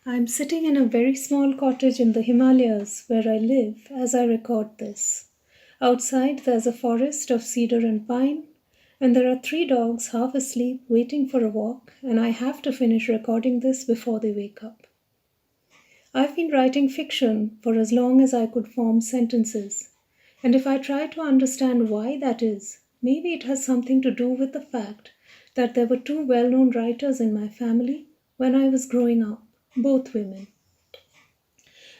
I'm sitting in a very small cottage in the Himalayas where I live as I record this. Outside, there's a forest of cedar and pine, and there are 3 dogs half asleep waiting for a walk, and I have to finish recording this before they wake up. I've been writing fiction for as long as I could form sentences, and if I try to understand why that is, maybe it has something to do with the fact that there were 2 well-known writers in my family when I was growing up, both women.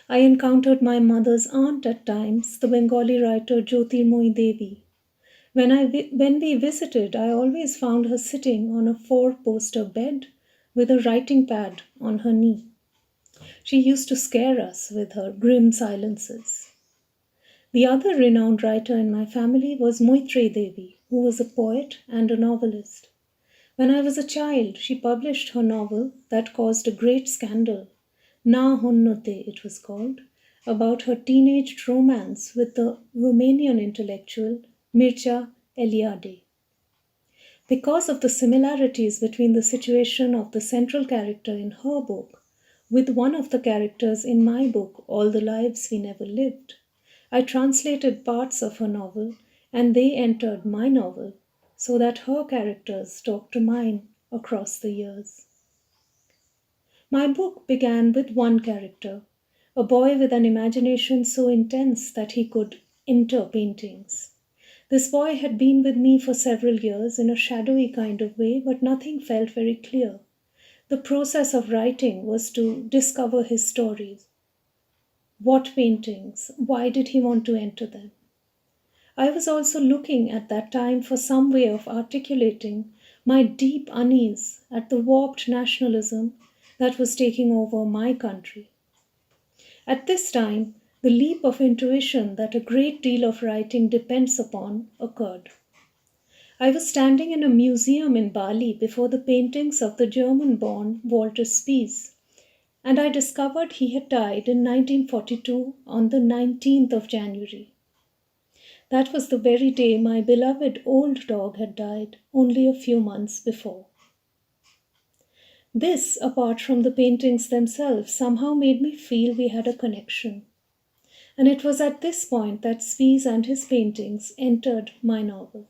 I encountered my mother's aunt at times, the Bengali writer Jyotirmoyi Devi. When we visited, I always found her sitting on a 4-poster bed with a writing pad on her knee. She used to scare us with her grim silences. The other renowned writer in my family was Moitrey Devi, who was a poet and a novelist. When I was a child, she published her novel that caused a great scandal. Na Honnote, it was called, about her teenage romance with the Romanian intellectual Mircea Eliade. Because of the similarities between the situation of the central character in her book with one of the characters in my book, All the Lives We Never Lived, I translated parts of her novel and they entered my novel so that her characters talked to mine across the years. My book began with one character, a boy with an imagination so intense that he could enter paintings. This boy had been with me for several years in a shadowy kind of way, but nothing felt very clear. The process of writing was to discover his stories. What paintings? Why did he want to enter them? I was also looking at that time for some way of articulating my deep unease at the warped nationalism that was taking over my country. At this time, the leap of intuition that a great deal of writing depends upon occurred. I was standing in a museum in Bali before the paintings of the German-born Walter Spies, and I discovered he had died in 1942 on the 19th of January. That was the very day my beloved old dog had died, only a few months before. This, apart from the paintings themselves, somehow made me feel we had a connection. And it was at this point that Spies and his paintings entered my novel.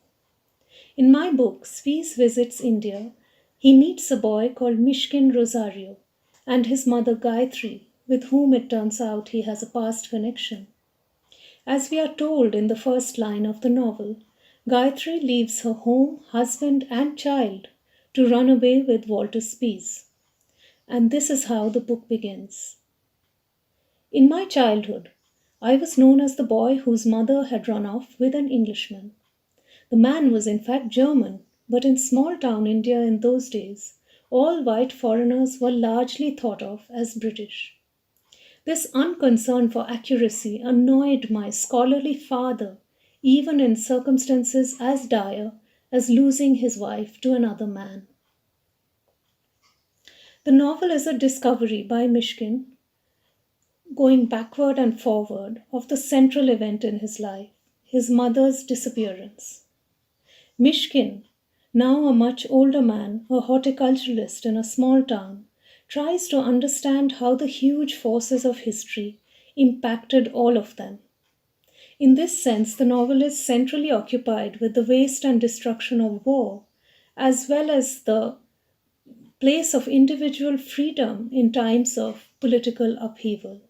In my book, Spies visits India. He meets a boy called Mishkin Rosario and his mother Gayatri, with whom it turns out he has a past connection. As we are told in the first line of the novel, Gayatri leaves her home, husband, and child to run away with Walter Spies. And this is how the book begins. In my childhood, I was known as the boy whose mother had run off with an Englishman. The man was in fact German, but in small-town India in those days, all white foreigners were largely thought of as British. This unconcern for accuracy annoyed my scholarly father, even in circumstances as dire as losing his wife to another man. The novel is a discovery by Mishkin, going backward and forward, of the central event in his life, his mother's disappearance. Mishkin, now a much older man, a horticulturalist in a small town, tries to understand how the huge forces of history impacted all of them. In this sense, the novel is centrally occupied with the waste and destruction of war, as well as the place of individual freedom in times of political upheaval.